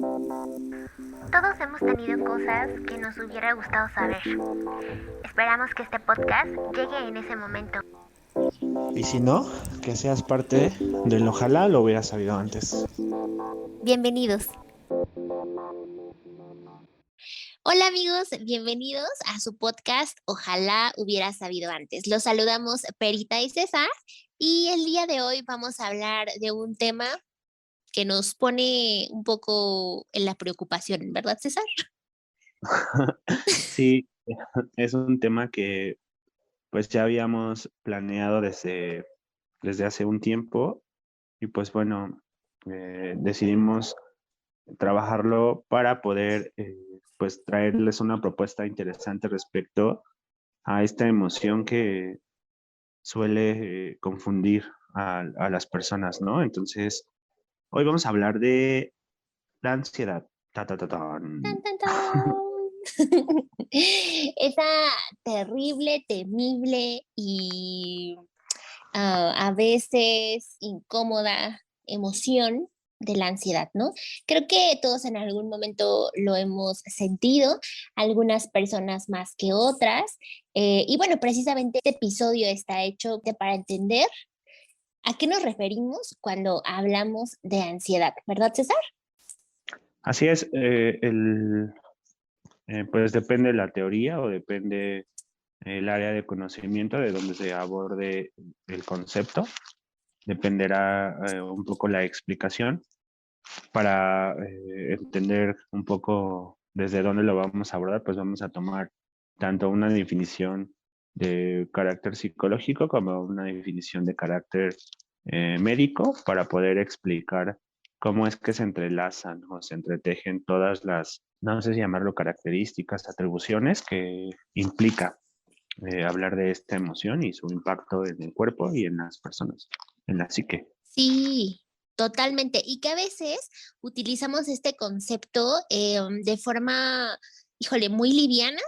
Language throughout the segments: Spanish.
Todos hemos tenido cosas que nos hubiera gustado saber. Esperamos que este podcast llegue en ese momento. Y si no, que seas parte del ojalá lo hubiera sabido antes. Bienvenidos. Hola amigos, bienvenidos a su podcast Ojalá hubiera sabido antes. Los saludamos Perita y César y el día de hoy vamos a hablar de un tema que nos pone un poco en la preocupación, ¿verdad, César? Sí, es un tema que pues ya habíamos planeado desde hace un tiempo y pues bueno, decidimos trabajarlo para poder pues traerles una propuesta interesante respecto a esta emoción que suele confundir a las personas, ¿no? Entonces, hoy vamos a hablar de la ansiedad. Ta, ta, ta, tan. ¡Tan, tan, tan! Esa terrible, temible y a veces incómoda emoción de la ansiedad, ¿no? Creo que todos en algún momento lo hemos sentido, algunas personas más que otras. Y bueno, precisamente este episodio está hecho para entender a qué nos referimos cuando hablamos de ansiedad, ¿verdad, César? Así es, pues depende de la teoría o depende el área de conocimiento de donde se aborde el concepto. Dependerá un poco la explicación para entender un poco desde dónde lo vamos a abordar, pues vamos a tomar tanto una definición de carácter psicológico como una definición de carácter médico para poder explicar cómo es que se entrelazan o se entretejen todas las, no sé si llamarlo características, atribuciones que implica hablar de esta emoción y su impacto en el cuerpo y en las personas, en la psique. Sí, totalmente. Y que a veces utilizamos este concepto de forma, híjole, muy liviana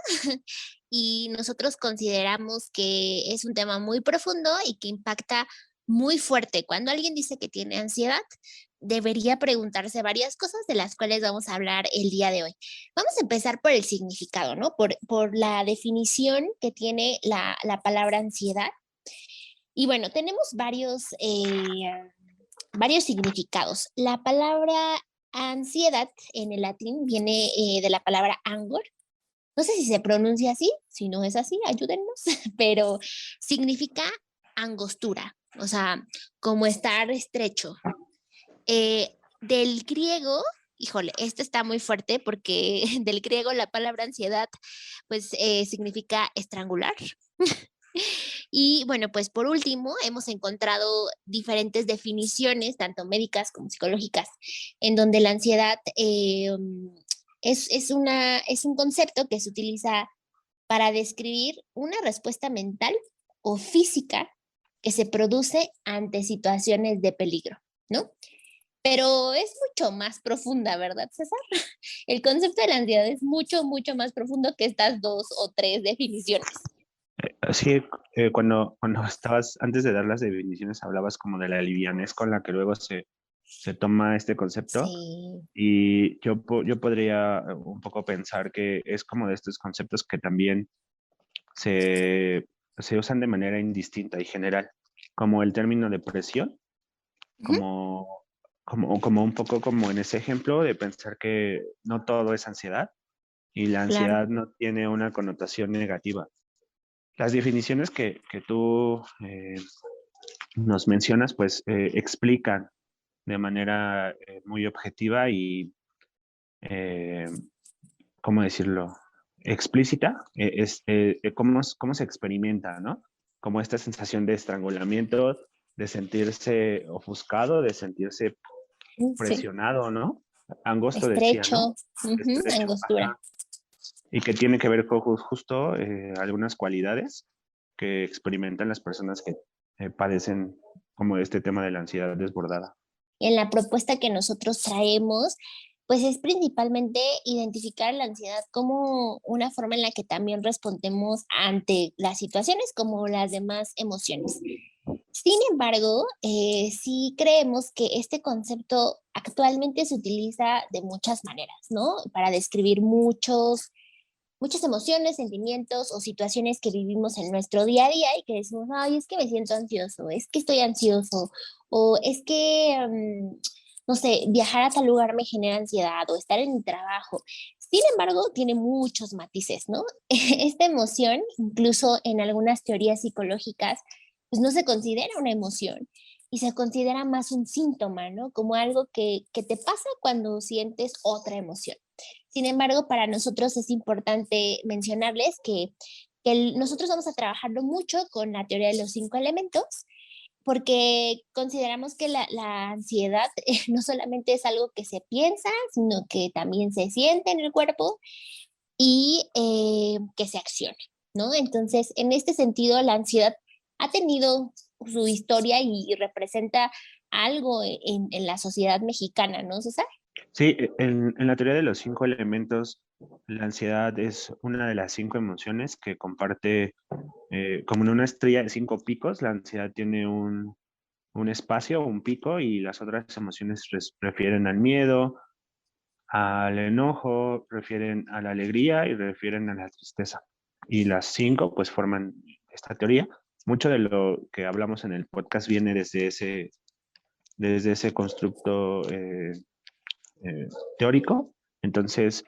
y nosotros consideramos que es un tema muy profundo y que impacta muy fuerte. Cuando alguien dice que tiene ansiedad, debería preguntarse varias cosas de las cuales vamos a hablar el día de hoy. Vamos a empezar por el significado, ¿no? Por la definición que tiene la palabra ansiedad. Y bueno, tenemos varios significados. La palabra ansiedad en el latín viene de la palabra angor. No sé si se pronuncia así, si no es así, ayúdennos, pero significa angostura, o sea, como estar estrecho. Del griego, híjole, este está muy fuerte porque del griego la palabra ansiedad pues significa estrangular. Y bueno, pues por último, hemos encontrado diferentes definiciones, tanto médicas como psicológicas, en donde la ansiedad es un concepto que se utiliza para describir una respuesta mental o física que se produce ante situaciones de peligro, ¿no? Pero es mucho más profunda, ¿verdad, César? El concepto de la ansiedad es mucho, mucho más profundo que estas dos o tres definiciones. Sí, cuando estabas, antes de dar las definiciones, hablabas como de la livianez con la que luego se toma este concepto Sí, y yo podría un poco pensar que es como de estos conceptos que también se, se usan de manera indistinta y general, como el término depresión, ujú, como, como un poco como en ese ejemplo de pensar que no todo es ansiedad y la claro. ansiedad no tiene una connotación negativa. Las definiciones que tú nos mencionas, pues explican de manera muy objetiva y, eh, ¿cómo decirlo? Explícita, cómo se experimenta, ¿no? Como esta sensación de estrangulamiento, de sentirse ofuscado, de sentirse Sí, presionado, ¿no? Angosto decía, ¿no? estrecho, ujú, Estrecho, angostura. ajá. Y que tiene que ver con justo algunas cualidades que experimentan las personas que padecen como este tema de la ansiedad desbordada. En la propuesta que nosotros traemos, pues es principalmente identificar la ansiedad como una forma en la que también respondemos ante las situaciones como las demás emociones. Sin embargo, sí creemos que este concepto actualmente se utiliza de muchas maneras, ¿no? Para describir muchas emociones, sentimientos o situaciones que vivimos en nuestro día a día y que decimos, ay, es que me siento ansioso, es que estoy ansioso, o es que, no sé, viajar a tal lugar me genera ansiedad o estar en mi trabajo. Sin embargo, tiene muchos matices, ¿no? Esta emoción, incluso en algunas teorías psicológicas, pues no se considera una emoción y se considera más un síntoma, ¿no? Como algo que te pasa cuando sientes otra emoción. Sin embargo, para nosotros es importante mencionarles que nosotros vamos a trabajarlo mucho con la teoría de los 5 elementos, porque consideramos que la ansiedad no solamente es algo que se piensa, sino que también se siente en el cuerpo y que se acciona, ¿no? Entonces, en este sentido, la ansiedad ha tenido su historia y representa algo en la sociedad mexicana, ¿no, César? Sí, en la teoría de los 5 elementos, la ansiedad es una de las 5 emociones que comparte, como en una estrella de 5 picos, la ansiedad tiene un espacio, un pico, y las otras emociones refieren al miedo, al enojo, refieren a la alegría y refieren a la tristeza. Y las 5 pues forman esta teoría. Mucho de lo que hablamos en el podcast viene desde ese constructo eh, teórico. Entonces,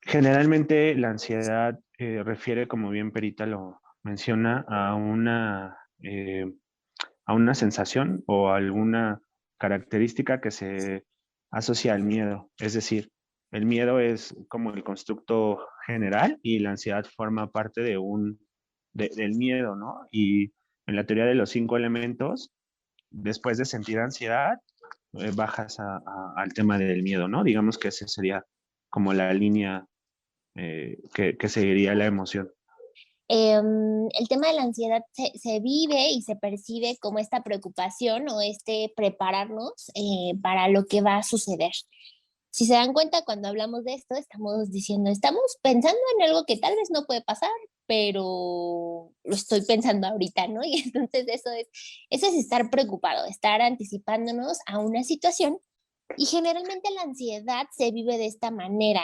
generalmente la ansiedad refiere, como bien Perita lo menciona, a una sensación o alguna característica que se asocia al miedo. Es decir, el miedo es como el constructo general y la ansiedad forma parte del miedo, ¿no? Y en la teoría de los 5 elementos, después de sentir ansiedad, bajas al tema del miedo, ¿no? Digamos que esa sería como la línea que seguiría la emoción. El tema de la ansiedad se vive y se percibe como esta preocupación o este prepararnos para lo que va a suceder. Si se dan cuenta, cuando hablamos de esto, estamos diciendo, estamos pensando en algo que tal vez no puede pasar, pero lo estoy pensando ahorita, ¿no? Y entonces eso es estar preocupado, estar anticipándonos a una situación. Y generalmente la ansiedad se vive de esta manera,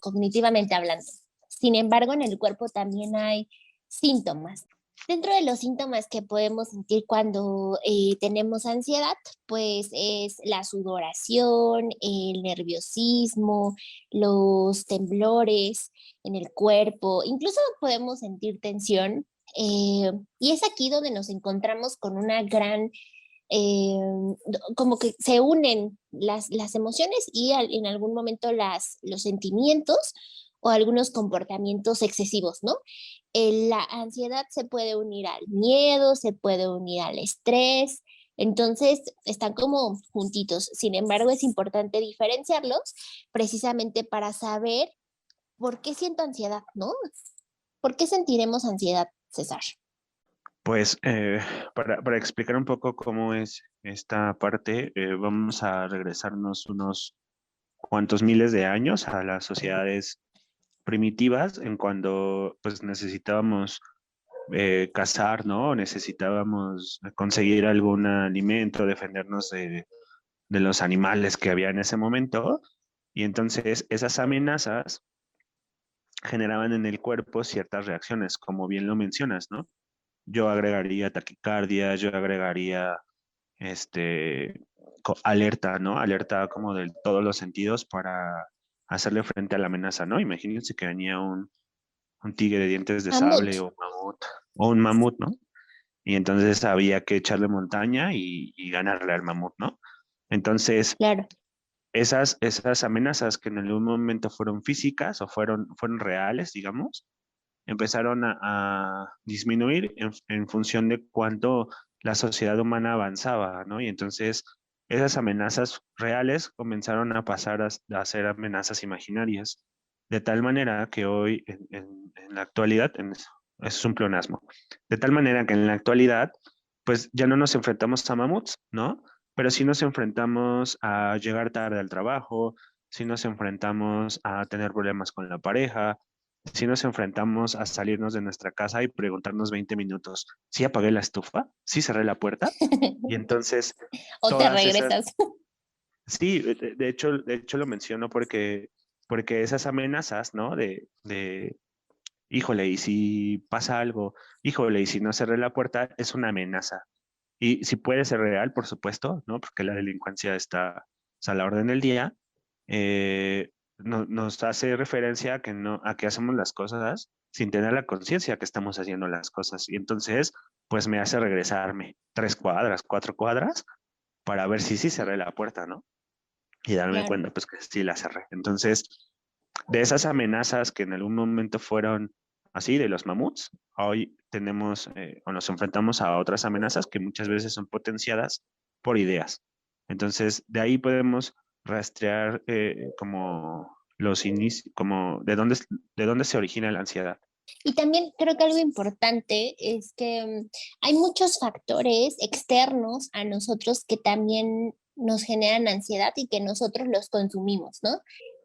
cognitivamente hablando. Sin embargo, en el cuerpo también hay síntomas. Dentro de los síntomas que podemos sentir cuando tenemos ansiedad, pues es la sudoración, el nerviosismo, los temblores en el cuerpo, incluso podemos sentir tensión. Y es aquí donde nos encontramos con una gran eh, como que se unen las emociones y en algún momento los sentimientos o algunos comportamientos excesivos, ¿no? La ansiedad se puede unir al miedo, se puede unir al estrés, entonces están como juntitos. Sin embargo, es importante diferenciarlos precisamente para saber por qué siento ansiedad, ¿no? ¿Por qué sentiremos ansiedad, César? Pues para explicar un poco cómo es esta parte, vamos a regresarnos unos cuantos miles de años a las sociedades primitivas, en cuando pues necesitábamos cazar, ¿no? Necesitábamos conseguir algún alimento, defendernos de los animales que había en ese momento. Y entonces esas amenazas generaban en el cuerpo ciertas reacciones, como bien lo mencionas, ¿no? Yo agregaría taquicardia, yo agregaría este, alerta, ¿no? Alerta como de todos los sentidos para hacerle frente a la amenaza, ¿no? Imagínense que venía un tigre de dientes de sable Mamut, o un mamut, ¿no? Y entonces había que echarle montaña y ganarle al mamut, ¿no? Entonces, claro. esas amenazas que en algún momento fueron físicas o fueron reales, digamos, empezaron a disminuir en función de cuánto la sociedad humana avanzaba, ¿no? Y entonces esas amenazas reales comenzaron a pasar a ser amenazas imaginarias, de tal manera que hoy, en la actualidad, eso es un pleonasmo, de tal manera que en la actualidad, pues ya no nos enfrentamos a mamuts, ¿no? Pero sí nos enfrentamos a llegar tarde al trabajo, sí nos enfrentamos a tener problemas con la pareja, si nos enfrentamos a salirnos de nuestra casa y preguntarnos 20 minutos, ¿sí apagué la estufa? ¿Sí cerré la puerta? Y entonces O te todas esas, regresas. sí, de hecho lo menciono porque esas amenazas, ¿no? Híjole, y si pasa algo, híjole, y si no cerré la puerta, es una amenaza. Y si puede ser real, por supuesto, ¿no? Porque la delincuencia está, pues, a la orden del día. Nos hace referencia a que hacemos las cosas sin tener la conciencia que estamos haciendo las cosas. Y entonces, pues me hace regresarme 3 cuadras, 4 cuadras, para ver si sí cerré la puerta, ¿no? Y darme Claro. cuenta, pues que sí la cerré. Entonces, de esas amenazas que en algún momento fueron así, de los mamuts, hoy tenemos o nos enfrentamos a otras amenazas que muchas veces son potenciadas por ideas. Entonces, de ahí podemos rastrear como los inicios, como de dónde se origina la ansiedad. Y también creo que algo importante es que hay muchos factores externos a nosotros que también nos generan ansiedad y que nosotros los consumimos, ¿no?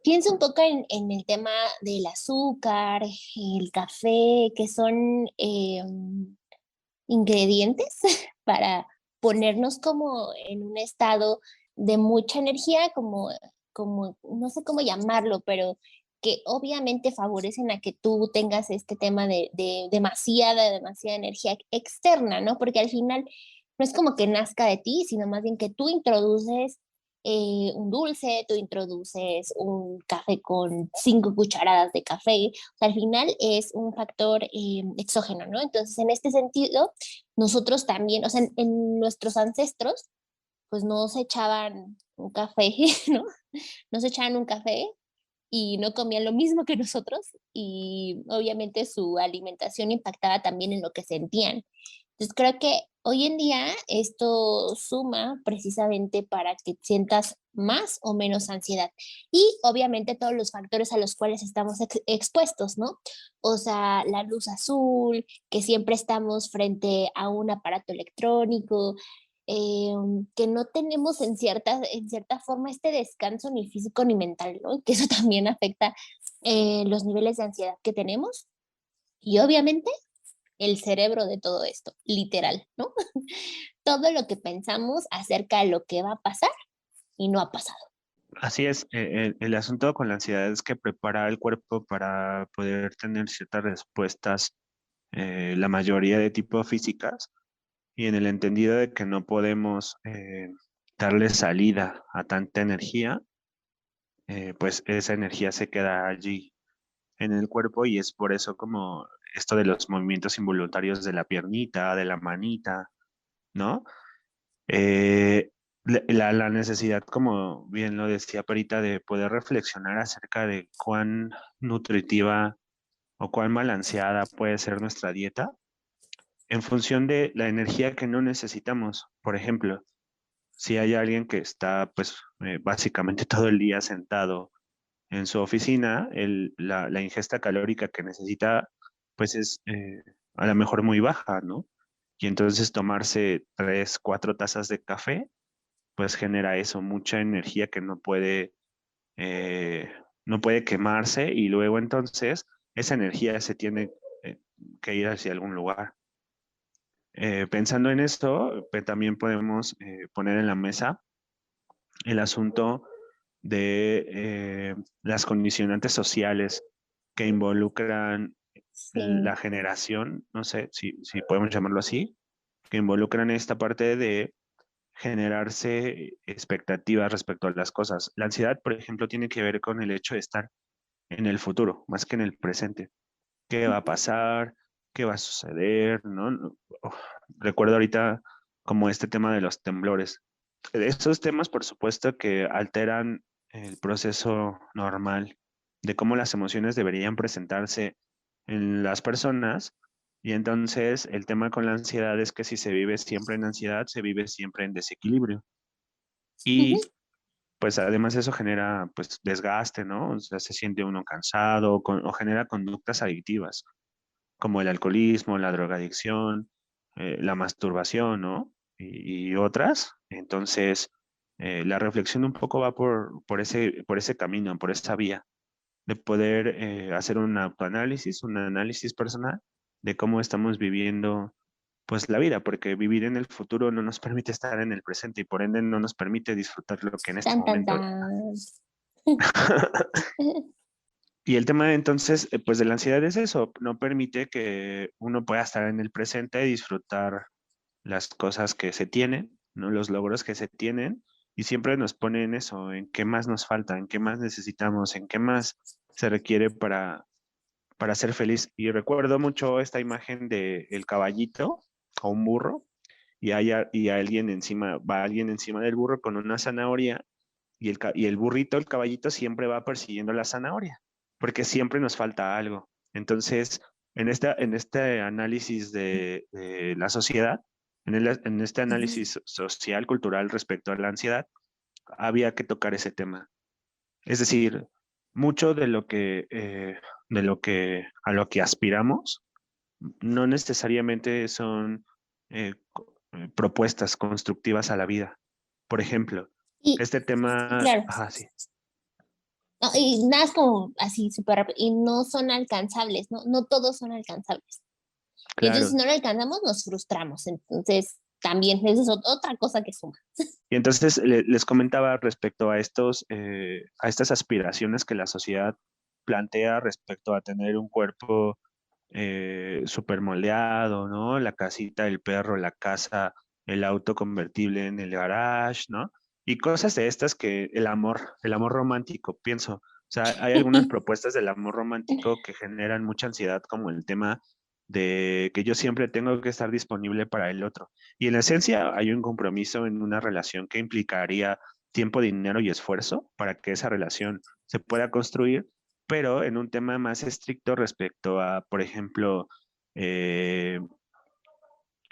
Pienso un poco en el tema del azúcar, el café, que son ingredientes para ponernos como en un estado de mucha energía, como, no sé cómo llamarlo, pero que obviamente favorecen a que tú tengas este tema de demasiada energía externa, ¿no? Porque al final no es como que nazca de ti, sino más bien que tú introduces un dulce, tú introduces un café con 5 cucharadas de café, o sea, al final es un factor exógeno, ¿no? Entonces, en este sentido, nosotros también, o sea, en nuestros ancestros, pues no se echaban un café, ¿no? No se echaban un café y no comían lo mismo que nosotros y obviamente su alimentación impactaba también en lo que sentían. Entonces creo que hoy en día esto suma precisamente para que sientas más o menos ansiedad y obviamente todos los factores a los cuales estamos expuestos, ¿no? O sea, la luz azul, que siempre estamos frente a un aparato electrónico, que no tenemos en cierta forma este descanso ni físico ni mental, ¿no? Que eso también afecta los niveles de ansiedad que tenemos y obviamente el cerebro de todo esto, literal, ¿no? Todo lo que pensamos acerca de lo que va a pasar y no ha pasado. Así es, el asunto con la ansiedad es que prepara el cuerpo para poder tener ciertas respuestas, la mayoría de tipo físicas, y en el entendido de que no podemos darle salida a tanta energía, pues esa energía se queda allí en el cuerpo y es por eso como esto de los movimientos involuntarios de la piernita, de la manita, ¿no? Eh, la necesidad, como bien lo decía Perita, de poder reflexionar acerca de cuán nutritiva o cuán balanceada puede ser nuestra dieta en función de la energía que no necesitamos. Por ejemplo, si hay alguien que está pues básicamente todo el día sentado en su oficina, la ingesta calórica que necesita pues es a lo mejor muy baja, ¿no? Y entonces tomarse 3, 4 tazas de café pues genera eso, mucha energía que eh, no puede quemarse y luego entonces esa energía se tiene que ir hacia algún lugar. Pensando en esto, también podemos poner en la mesa el asunto de las condicionantes sociales que involucran Sí. la generación, no sé si podemos llamarlo así, que involucran esta parte de generarse expectativas respecto a las cosas. La ansiedad, por ejemplo, tiene que ver con el hecho de estar en el futuro, más que en el presente. ¿Qué va a pasar? ¿Qué va a suceder? ¿No? Oh, recuerdo ahorita como este tema de los temblores. Estos temas, por supuesto, que alteran el proceso normal de cómo las emociones deberían presentarse en las personas. Y entonces el tema con la ansiedad es que si se vive siempre en ansiedad, se vive siempre en desequilibrio. Ujú. Y pues además eso genera pues desgaste, ¿no? O sea, se siente uno cansado o genera conductas adictivas, como el alcoholismo, la drogadicción, la masturbación, ¿no? Y otras. Entonces, la reflexión un poco va por ese camino, por esa vía. de poder hacer un autoanálisis, un análisis personal de cómo estamos viviendo pues la vida, porque vivir en el futuro no nos permite estar en el presente y por ende no nos permite disfrutar lo que en este Tan, tan, momento. tan. Y el tema entonces, pues de la ansiedad es eso, no permite que uno pueda estar en el presente y disfrutar las cosas que se tienen, ¿no? Los logros que se tienen, y siempre nos pone en eso, en qué más nos falta, en qué más necesitamos, en qué más se requiere para ser feliz. Y recuerdo mucho esta imagen de el caballito o un burro, y alguien encima, va alguien encima del burro con una zanahoria, y el burrito, el caballito, siempre va persiguiendo la zanahoria, porque siempre nos falta algo. Entonces, en este análisis de la sociedad, en este Ujú. análisis social, cultural respecto a la ansiedad, había que tocar ese tema. Es decir, mucho a lo que aspiramos, no necesariamente son propuestas constructivas a la vida. Por ejemplo, Y este sí, tema, claro. ajá, sí, No, y nada es como así súper rápido. Y no son alcanzables, ¿no? No todos son alcanzables. Y entonces si claro. no lo alcanzamos, nos frustramos. Entonces, también esa es otra cosa que suma. Y entonces les comentaba respecto a estas aspiraciones que la sociedad plantea respecto a tener un cuerpo súper moldeado, ¿no? La casita, el perro, la casa, el auto convertible en el garage, ¿no? Y cosas de estas que el amor romántico, pienso. O sea, hay algunas propuestas del amor romántico que generan mucha ansiedad, como el tema de que yo siempre tengo que estar disponible para el otro. Y en esencia hay un compromiso en una relación que implicaría tiempo, dinero y esfuerzo para que esa relación se pueda construir, pero en un tema más estricto respecto a, por ejemplo, eh,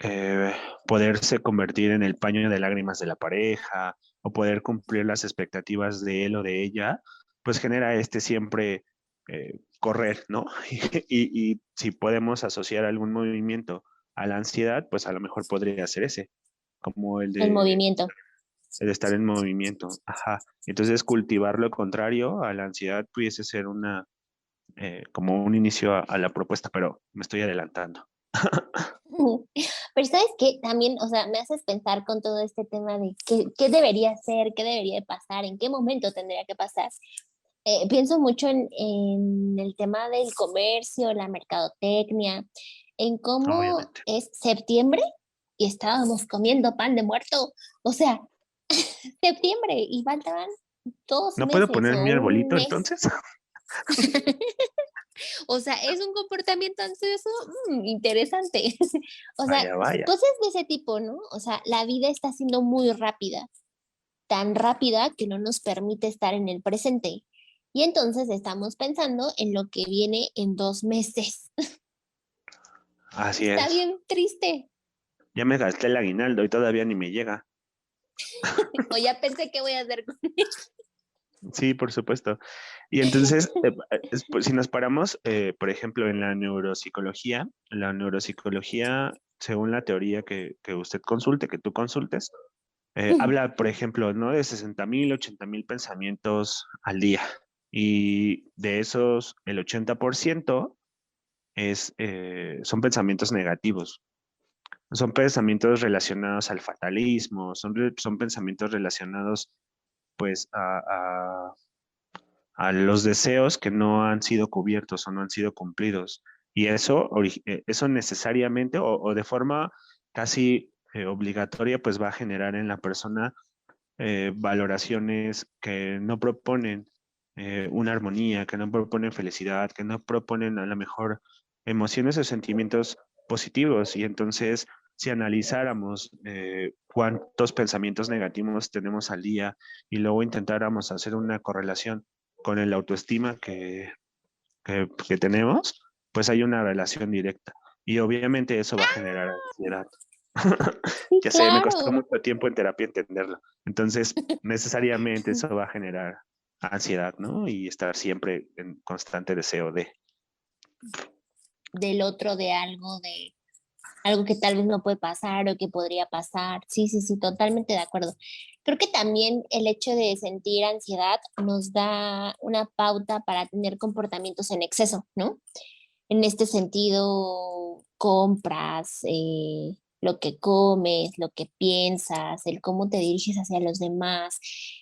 eh, poderse convertir en el paño de lágrimas de la pareja o poder cumplir las expectativas de él o de ella, pues genera siempre correr, ¿no? Y si podemos asociar algún movimiento a la ansiedad, pues a lo mejor podría ser ese, como El movimiento. el de estar en movimiento. Ajá. Entonces cultivar lo contrario a la ansiedad pudiese ser como un inicio a la propuesta, pero me estoy adelantando. Pero sabes que también, o sea, me haces pensar con todo este tema de qué debería ser, qué debería de pasar, en qué momento tendría que pasar. Pienso mucho en el tema del comercio, la mercadotecnia, en cómo Obviamente. es septiembre y estábamos comiendo pan de muerto. O sea, septiembre y faltaban dos ¿No puedo meses poner o mi un arbolito mes. entonces? O sea, es un comportamiento ansioso interesante. O sea, Vaya, vaya. cosas de ese tipo, ¿no? O sea, la vida está siendo muy rápida, tan rápida que no nos permite estar en el presente. Y entonces estamos pensando en lo que viene en 2 meses. Así Está es. bien triste. Ya me gasté el aguinaldo y todavía ni me llega. O ya pensé qué voy a hacer con él. Sí, por supuesto. Y entonces, pues, si nos paramos, por ejemplo, en la neuropsicología, según la teoría que usted consulte, que tú consultes, habla, por ejemplo, ¿no? De 60,000, 80,000 pensamientos al día. Y de esos, el 80% son pensamientos negativos. Son pensamientos relacionados al fatalismo, son pensamientos relacionados pues a los deseos que no han sido cubiertos o no han sido cumplidos. Y eso necesariamente o de forma casi obligatoria pues va a generar en la persona valoraciones que no proponen una armonía, que no proponen felicidad, que no proponen a lo mejor emociones o sentimientos positivos. Y entonces, si analizáramos cuántos pensamientos negativos tenemos al día y luego intentáramos hacer una correlación con el autoestima que tenemos, pues hay una relación directa. Y obviamente eso va a generar ansiedad. Sí, Ya sé, me costó claro. mucho tiempo en terapia entenderlo. Entonces, necesariamente eso va a generar ansiedad, ¿no? Y estar siempre en constante deseo de. Del otro, de algo, de... algo que tal vez no puede pasar o que podría pasar. Sí, sí, sí, totalmente de acuerdo. Creo que también el hecho de sentir ansiedad nos da una pauta para tener comportamientos en exceso, ¿no? En este sentido, compras, lo que comes, lo que piensas, el cómo te diriges hacia los demás,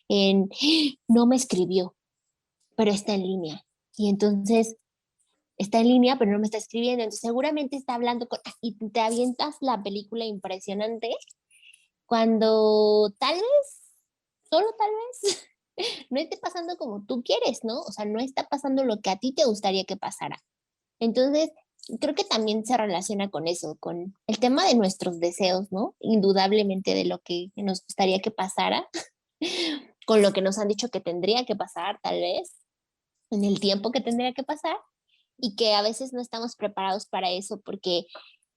en no me escribió, pero está en línea. Y entonces está en línea, pero no me está escribiendo. Entonces seguramente está hablando con... Y te avientas la película impresionante cuando tal vez, solo tal vez, no esté pasando como tú quieres, ¿no? O sea, no está pasando lo que a ti te gustaría que pasara. Entonces, creo que también se relaciona con eso, con el tema de nuestros deseos, ¿no? Indudablemente de lo que nos gustaría que pasara, con lo que nos han dicho que tendría que pasar, tal vez, en el tiempo que tendría que pasar, y que a veces no estamos preparados para eso, porque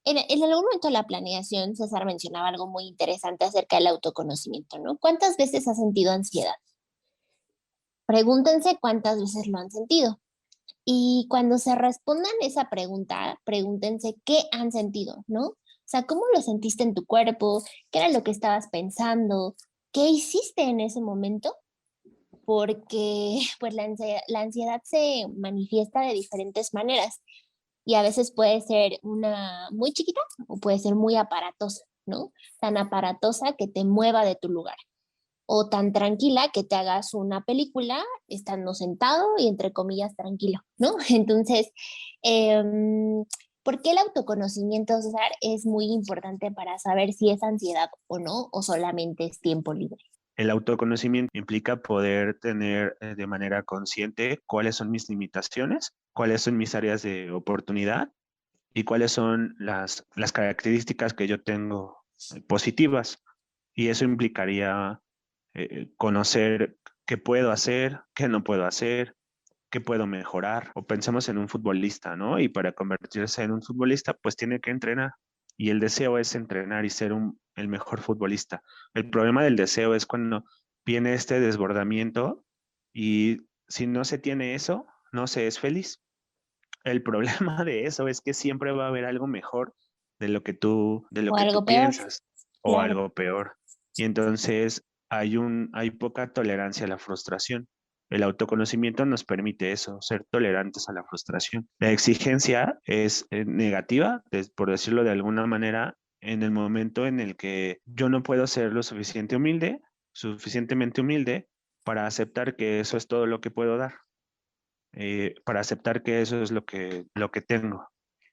en algún momento de la planeación, César mencionaba algo muy interesante acerca del autoconocimiento, ¿no? ¿Cuántas veces has sentido ansiedad? Pregúntense cuántas veces lo han sentido. Y cuando se respondan esa pregunta, pregúntense qué han sentido, ¿no? O sea, ¿cómo lo sentiste en tu cuerpo? ¿Qué era lo que estabas pensando? ¿Qué hiciste en ese momento? Porque pues la ansiedad se manifiesta de diferentes maneras y a veces puede ser una muy chiquita o puede ser muy aparatosa, ¿no? Tan aparatosa que te mueva de tu lugar o tan tranquila que te hagas una película estando sentado y entre comillas tranquilo, ¿no? Entonces, eh, ¿por qué el autoconocimiento, César, es muy importante para saber si es ansiedad o no, o solamente es tiempo libre? El autoconocimiento implica poder tener de manera consciente cuáles son mis limitaciones, cuáles son mis áreas de oportunidad y cuáles son las características que yo tengo positivas. Y eso implicaría conocer qué puedo hacer, qué no puedo hacer, qué puedo mejorar. O pensemos en un futbolista, ¿no? Y para convertirse en un futbolista, pues tiene que entrenar. Y el deseo es entrenar y ser el mejor futbolista. El problema del deseo es cuando viene este desbordamiento y si no se tiene eso, no se es feliz. El problema de eso es que siempre va a haber algo mejor de lo O que algo tú peor, piensas o claro. algo peor. Y entonces hay poca tolerancia a la frustración. El autoconocimiento nos permite eso, ser tolerantes a la frustración. La exigencia es negativa, por decirlo de alguna manera, en el momento en el que yo no puedo ser suficientemente humilde para aceptar que eso es todo lo que puedo dar, para aceptar que eso es lo que tengo.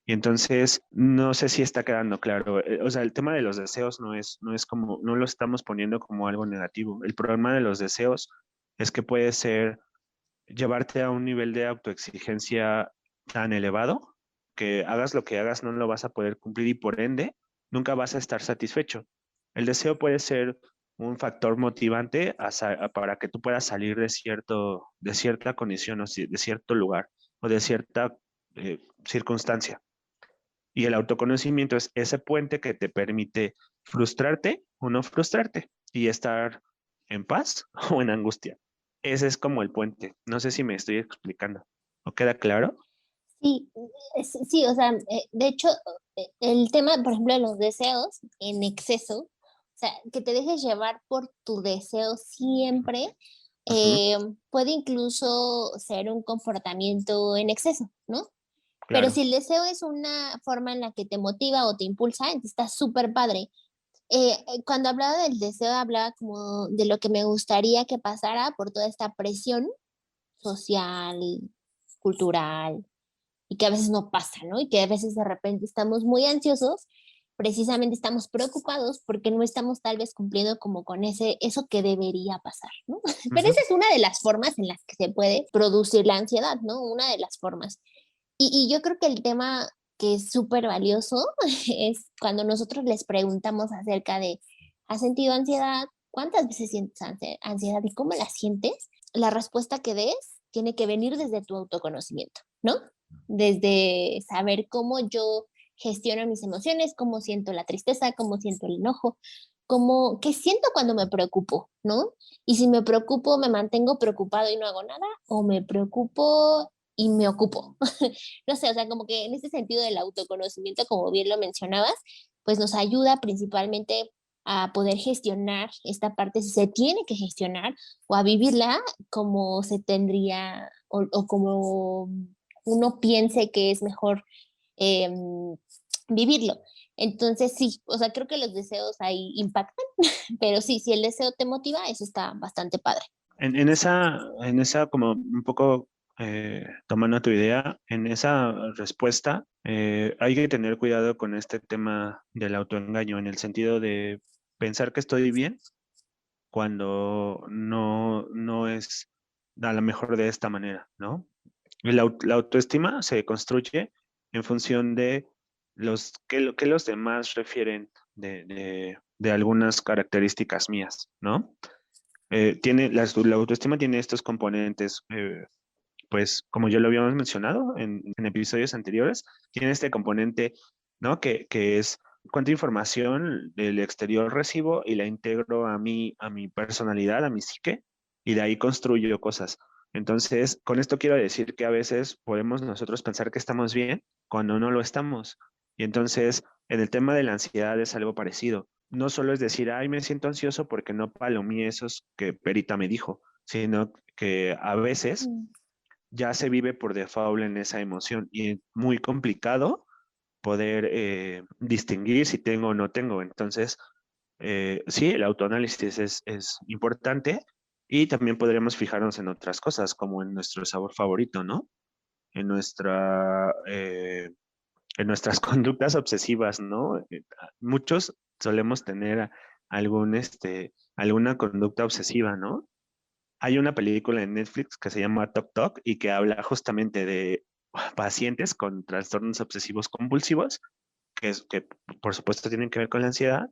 Y entonces, no sé si está quedando claro. O sea, el tema de los deseos no es como, no lo estamos poniendo como algo negativo. El problema de los deseos es que puede ser llevarte a un nivel de autoexigencia tan elevado que hagas lo que hagas no lo vas a poder cumplir y por ende nunca vas a estar satisfecho. El deseo puede ser un factor motivante para que tú puedas salir de cierta condición o de cierto lugar o de cierta circunstancia. Y el autoconocimiento es ese puente que te permite frustrarte o no frustrarte y estar en paz o en angustia. Ese es como el puente. No sé si me estoy explicando. ¿No queda claro? Sí, sí, o sea, de hecho, el tema, por ejemplo, de los deseos en exceso, o sea, que te dejes llevar por tu deseo siempre, Ujú, eh, puede incluso ser un comportamiento en exceso, ¿no? Pero claro. si el deseo es una forma en la que te motiva o te impulsa, entonces está súper padre. Cuando hablaba del deseo, hablaba como de lo que me gustaría que pasara por toda esta presión social, cultural, y que a veces no pasa, ¿no? Y que a veces de repente estamos muy ansiosos, precisamente estamos preocupados porque no estamos tal vez cumpliendo como con eso que debería pasar, ¿no? Pero Ujú. esa es una de las formas en las que se puede producir la ansiedad, ¿no? Una de las formas. Y yo creo que el tema que es súper valioso es cuando nosotros les preguntamos acerca de, ¿has sentido ansiedad? ¿Cuántas veces sientes ansiedad y cómo la sientes? La respuesta que des tiene que venir desde tu autoconocimiento, ¿no? Desde saber cómo yo gestiono mis emociones, cómo siento la tristeza, cómo siento el enojo, qué siento cuando me preocupo, ¿no? Y si me preocupo, me mantengo preocupado y no hago nada, o me preocupo y me ocupo. No sé, o sea, como que en ese sentido del autoconocimiento, como bien lo mencionabas, pues nos ayuda principalmente a poder gestionar esta parte, si se tiene que gestionar, o a vivirla como se tendría, o como uno piense que es mejor vivirlo. Entonces, sí, o sea, creo que los deseos ahí impactan, pero sí, si el deseo te motiva, eso está bastante padre. En esa como un poco tomando tu idea, en esa respuesta hay que tener cuidado con este tema del autoengaño, en el sentido de pensar que estoy bien cuando no es a lo mejor de esta manera, ¿no? La autoestima se construye en función de que los demás refieren de algunas características mías, ¿no? La autoestima tiene estos componentes, pues como ya lo habíamos mencionado en episodios anteriores, tiene este componente, ¿no? Que es cuánta información del exterior recibo y la integro a mi personalidad, a mi psique, y de ahí construyo cosas. Entonces, con esto quiero decir que a veces podemos nosotros pensar que estamos bien cuando no lo estamos. Y entonces, en el tema de la ansiedad es algo parecido. No solo es decir, ay, me siento ansioso porque no palomé esos que Perita me dijo, sino que a veces Mm. ya se vive por default en esa emoción y es muy complicado poder distinguir si tengo o no tengo. Entonces, sí, el autoanálisis es importante y también podríamos fijarnos en otras cosas, como en nuestro sabor favorito, ¿no? En en nuestras conductas obsesivas, ¿no? Muchos solemos tener alguna conducta obsesiva, ¿no? Hay una película en Netflix que se llama Tok Tok y que habla justamente de pacientes con trastornos obsesivos compulsivos, que por supuesto tienen que ver con la ansiedad,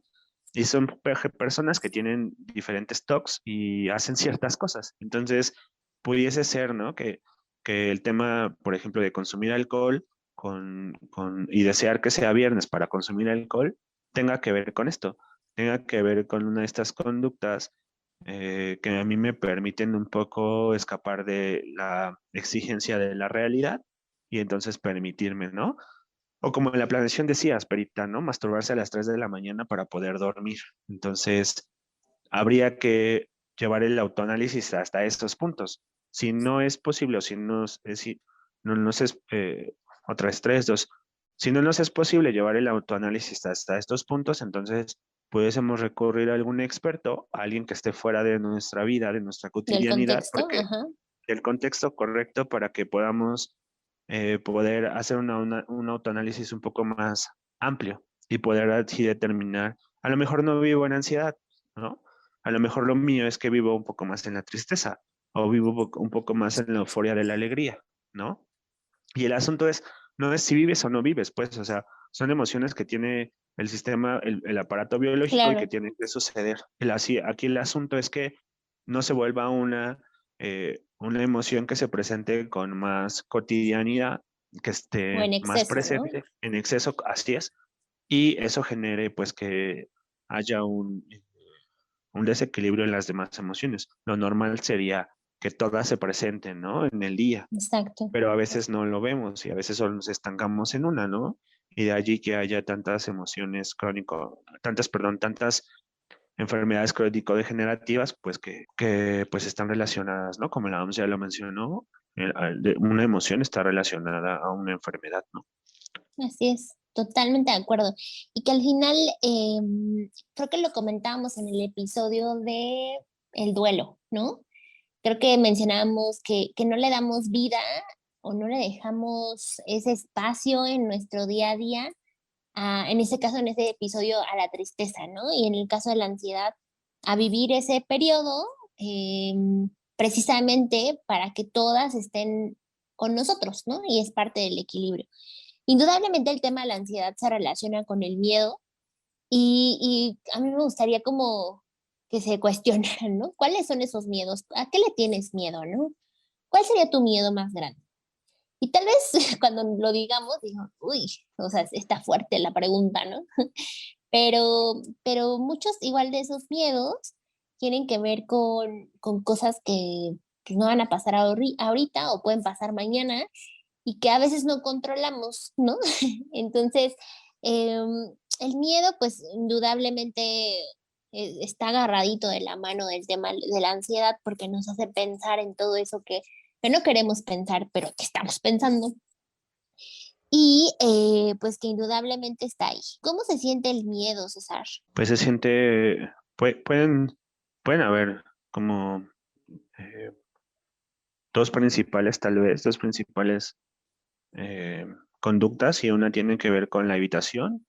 y son personas que tienen diferentes TOCs y hacen ciertas cosas. Entonces, pudiese ser, ¿no? Que el tema, por ejemplo, de consumir alcohol y desear que sea viernes para consumir alcohol, tenga que ver con esto, tenga que ver con una de estas conductas que a mí me permiten un poco escapar de la exigencia de la realidad y entonces permitirme, ¿no? O como en la planeación decías, Perita, ¿no? Masturbarse a las 3 de la mañana para poder dormir. Entonces, habría que llevar el autoanálisis hasta estos puntos. Si no es posible o si no, si no nos es, otra vez 3, 2, si no nos es posible llevar el autoanálisis hasta estos puntos, entonces pudiésemos recurrir a algún experto, a alguien que esté fuera de nuestra vida, de nuestra Del cotidianidad, contexto, porque ajá. el contexto correcto para que podamos poder hacer un autoanálisis un poco más amplio y poder así determinar, a lo mejor no vivo en ansiedad, ¿no? A lo mejor lo mío es que vivo un poco más en la tristeza o vivo un poco más en la euforia de la alegría, ¿no? Y el asunto es, no es si vives o no vives, pues, o sea, son emociones que tiene el sistema, el aparato biológico y que Claro, tienen que suceder. Aquí el asunto es que no se vuelva una emoción que se presente con más cotidianidad, que o esté en más exceso, ¿no? presente en exceso, así es, y eso genere pues que haya un desequilibrio en las demás emociones. Lo normal sería que todas se presenten, ¿no? En el día, Exacto. pero a veces no lo vemos y a veces solo nos estancamos en una, ¿no? Y de allí que haya tantas emociones tantas enfermedades crónico-degenerativas, pues que pues están relacionadas, ¿no? Como la OMS ya lo mencionó, una emoción está relacionada a una enfermedad, ¿no? Así es, totalmente de acuerdo. Y que al final, creo que lo comentábamos en el episodio de el duelo, ¿no? Creo que mencionábamos que no le damos vida o no le dejamos ese espacio en nuestro día a día, en ese caso, en ese episodio, a la tristeza, ¿no? Y en el caso de la ansiedad, a vivir ese periodo precisamente para que todas estén con nosotros, ¿no? Y es parte del equilibrio. Indudablemente el tema de la ansiedad se relaciona con el miedo y a mí me gustaría como que se cuestionaran, ¿no? ¿Cuáles son esos miedos? ¿A qué le tienes miedo, no? ¿Cuál sería tu miedo más grande? Y tal vez cuando lo digamos, digo, uy, o sea, está fuerte la pregunta, ¿no? Pero muchos igual de esos miedos tienen que ver con cosas que pues no van a pasar ahorita o pueden pasar mañana y que a veces no controlamos, ¿no? Entonces, el miedo, pues indudablemente está agarradito de la mano del tema de la ansiedad porque nos hace pensar en todo eso que no queremos pensar, pero que estamos pensando. Y pues que indudablemente está ahí. ¿Cómo se siente el miedo, César? Pues se siente, pueden haber como eh, dos principales eh, conductas y una tiene que ver con la evitación,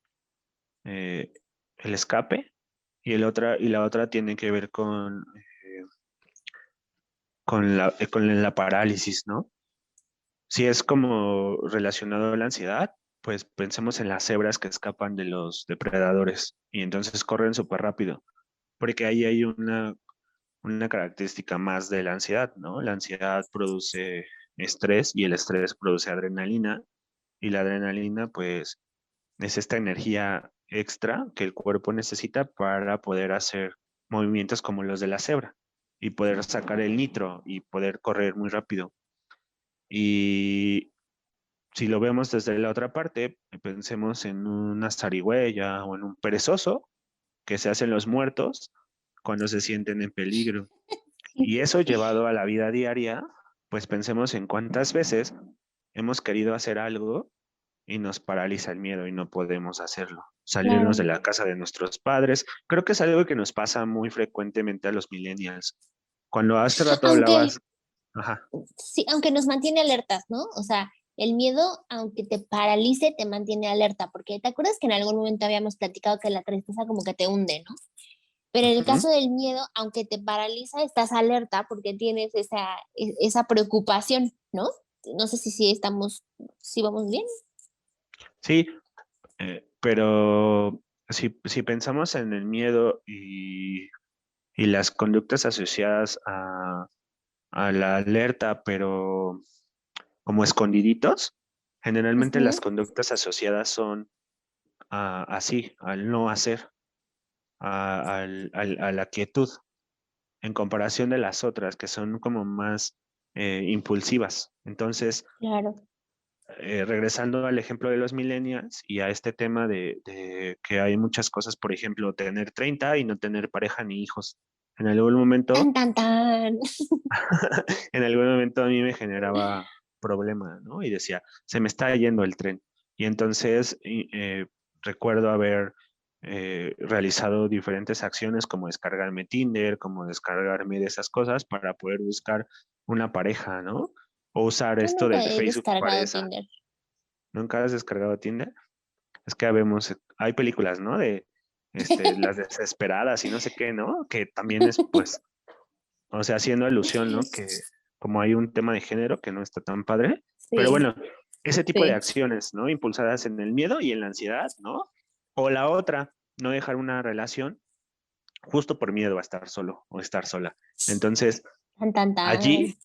eh, el escape y la otra tiene que ver con la parálisis, ¿no? Si es como relacionado a la ansiedad, pues pensemos en las cebras que escapan de los depredadores y entonces corren súper rápido, porque ahí hay una característica más de la ansiedad, ¿no? La ansiedad produce estrés y el estrés produce adrenalina y la adrenalina pues es esta energía extra que el cuerpo necesita para poder hacer movimientos como los de la cebra y poder sacar el nitro y poder correr muy rápido. Y si lo vemos desde la otra parte, pensemos en una zarigüeya o en un perezoso que se hacen los muertos cuando se sienten en peligro. Y eso llevado a la vida diaria, pues pensemos en cuántas veces hemos querido hacer algo y nos paraliza el miedo y no podemos hacerlo. Salirnos de Claro. la casa de nuestros padres. Creo que es algo que nos pasa muy frecuentemente a los millennials. Cuando hace rato Aunque hablabas, ajá, sí, aunque nos mantiene alertas, ¿no? O sea, el miedo, aunque te paralice, te mantiene alerta, porque te acuerdas que en algún momento habíamos platicado que la tristeza como que te hunde, ¿no? Pero en el ujú. caso del miedo, aunque te paraliza, estás alerta porque tienes esa preocupación, ¿no? No sé si vamos bien. Sí, pero si pensamos en el miedo y las conductas asociadas a la alerta, pero como escondiditos, generalmente las Ujú. conductas asociadas son así, al no hacer, a la quietud, en comparación de las otras, que son como más impulsivas. Entonces, Claro. regresando al ejemplo de los millennials y a este tema de que hay muchas cosas, por ejemplo, tener 30 y no tener pareja ni hijos. En algún Tan, momento, tan, tan. en algún momento a mí me generaba problema, ¿no? Y decía, se me está yendo el tren. Y entonces recuerdo haber realizado diferentes acciones como descargarme Tinder, como descargarme de esas cosas para poder buscar una pareja, ¿no? O usar Yo esto nunca de he Facebook descargado Pareja. Tinder. ¿Nunca has descargado Tinder? Es que habemos, hay películas, ¿no? De las desesperadas y no sé qué, ¿no? Que también es, pues, o sea, haciendo alusión, ¿no? Que como hay un tema de género que no está tan padre, pero Sí, bueno, ese tipo de sí. acciones, ¿no? Impulsadas en el miedo y en la ansiedad, ¿no? O la otra, no dejar una relación justo por miedo a estar solo o estar sola. Entonces, Tan, tan, tan. allí,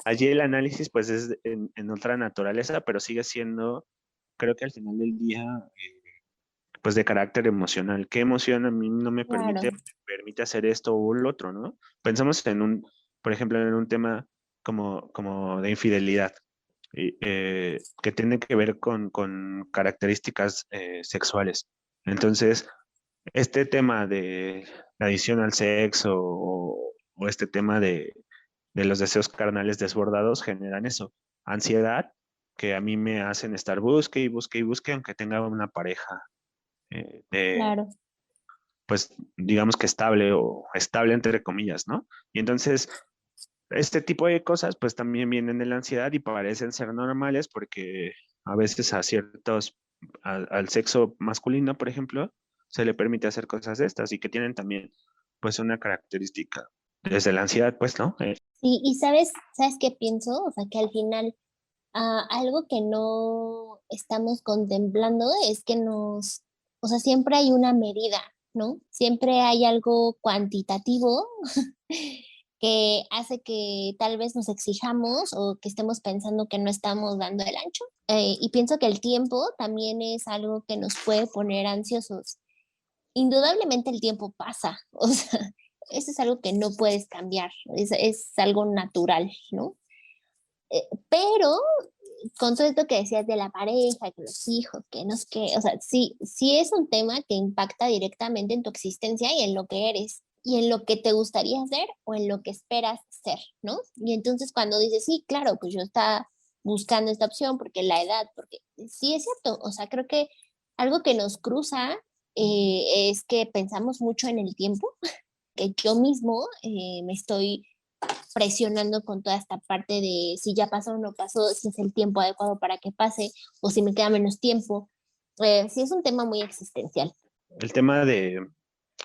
allí el análisis, pues, es en otra naturaleza, pero sigue siendo, creo que al final del día, pues de carácter emocional. ¿Qué emoción a mí no me Claro. permite hacer esto o lo otro, ¿no? Pensamos por ejemplo, en un tema como de infidelidad, que tiene que ver con características sexuales. Entonces, este tema de la adicción al sexo o este tema de los deseos carnales desbordados generan eso, ansiedad, que a mí me hacen estar busque y busque y busque, aunque tenga una pareja de, Claro. pues, digamos que estable o estable entre comillas, ¿no? Y entonces, este tipo de cosas, pues, también vienen de la ansiedad y parecen ser normales porque a veces al sexo masculino, por ejemplo, se le permite hacer cosas de estas y que tienen también, pues, una característica desde la ansiedad, pues, ¿no? Sí, y ¿sabes qué pienso? O sea, que al final algo que no estamos contemplando es que o sea, siempre hay una medida, ¿no? Siempre hay algo cuantitativo que hace que tal vez nos exijamos o que estemos pensando que no estamos dando el ancho. Y pienso que el tiempo también es algo que nos puede poner ansiosos. Indudablemente el tiempo pasa, o sea, eso es algo que no puedes cambiar, es algo natural, ¿no? Pero con todo esto que decías de la pareja, que los hijos, que no sé qué, o sea, sí, sí es un tema que impacta directamente en tu existencia y en lo que eres, y en lo que te gustaría ser o en lo que esperas ser, ¿no? Y entonces cuando dices, sí, claro, pues yo estaba buscando esta opción porque la edad, porque sí es cierto, o sea, creo que algo que nos cruza es que pensamos mucho en el tiempo, que yo mismo me estoy presionando con toda esta parte de si ya pasó o no pasó, si es el tiempo adecuado para que pase o si me queda menos tiempo. Sí es un tema muy existencial. El tema de,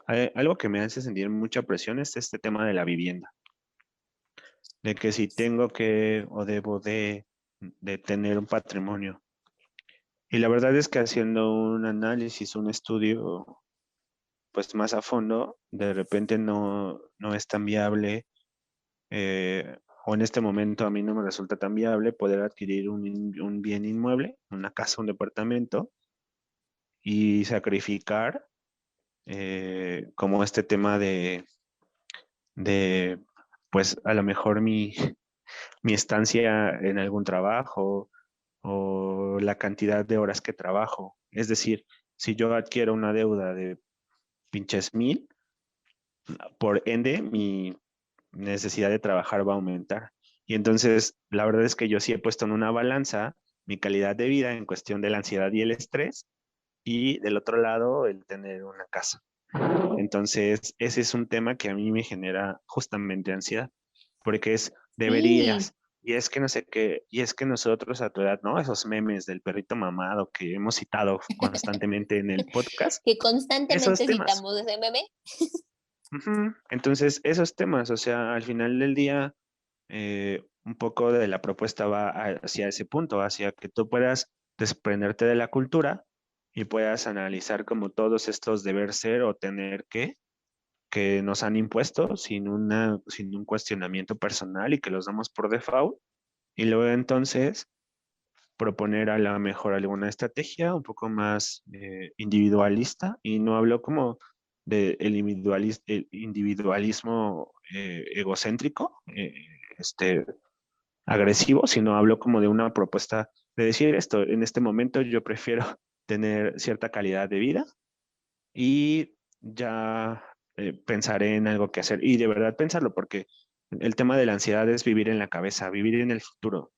algo que me hace sentir mucha presión es este tema de la vivienda, de que si tengo que o debo de tener un patrimonio. Y la verdad es que haciendo un análisis, un estudio, pues más a fondo, de repente no es tan viable, o en este momento a mí no me resulta tan viable poder adquirir un bien inmueble, una casa, un departamento, y sacrificar como este tema de, pues a lo mejor mi estancia en algún trabajo o la cantidad de horas que trabajo. Es decir, si yo adquiero una deuda de pinches 1,000, por ende mi necesidad de trabajar va a aumentar. Y entonces, la verdad es que yo sí he puesto en una balanza mi calidad de vida en cuestión de la ansiedad y el estrés, y del otro lado, el tener una casa. Entonces, ese es un tema que a mí me genera justamente ansiedad, porque es Sí, deberías, y es que no sé qué, y es que nosotros a tu edad, ¿no? Esos memes del perrito mamado que hemos citado constantemente en el podcast, que esos constantemente temas. citamos ese meme. Ujú. Entonces, esos temas, o sea, al final del día, un poco de la propuesta va hacia ese punto, hacia que tú puedas desprenderte de la cultura y puedas analizar como todos estos deber ser o tener que nos han impuesto sin un cuestionamiento personal y que los damos por default. Y luego entonces proponer a la mejor alguna estrategia un poco más individualista, y no hablo como de el individualismo egocéntrico, este, agresivo, sino hablo como de una propuesta de decir esto, en este momento yo prefiero tener cierta calidad de vida y ya pensaré en algo que hacer, y de verdad pensarlo, porque el tema de la ansiedad es vivir en la cabeza, vivir en el futuro.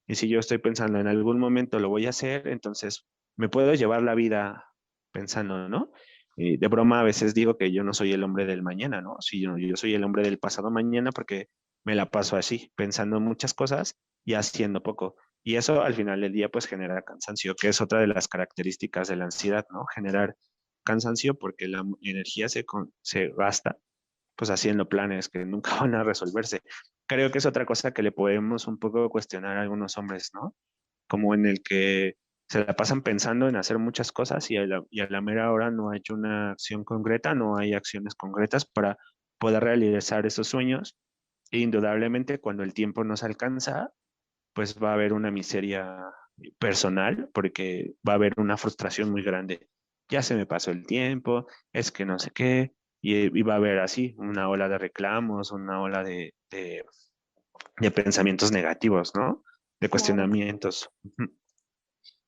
Y si yo estoy pensando en algún momento lo voy a hacer, entonces me puedo llevar la vida pensando, ¿no? Y de broma a veces digo que yo no soy el hombre del mañana, ¿no? Sí, yo soy el hombre del pasado mañana porque me la paso así, pensando en muchas cosas y haciendo poco. Y eso al final del día pues genera cansancio, que es otra de las características de la ansiedad, ¿no? Generar cansancio porque la energía se gasta pues haciendo planes que nunca van a resolverse. Creo que es otra cosa que le podemos un poco cuestionar a algunos hombres, ¿no? Como en el que se la pasan pensando en hacer muchas cosas y a la mera hora no hay una acción concreta, no hay acciones concretas para poder realizar esos sueños. E indudablemente cuando el tiempo nos alcanza, pues va a haber una miseria personal porque va a haber una frustración muy grande. Ya se me pasó el tiempo, es que no sé qué, y va a haber así una ola de reclamos, una ola de pensamientos negativos, ¿no? De Claro. cuestionamientos. Ujú.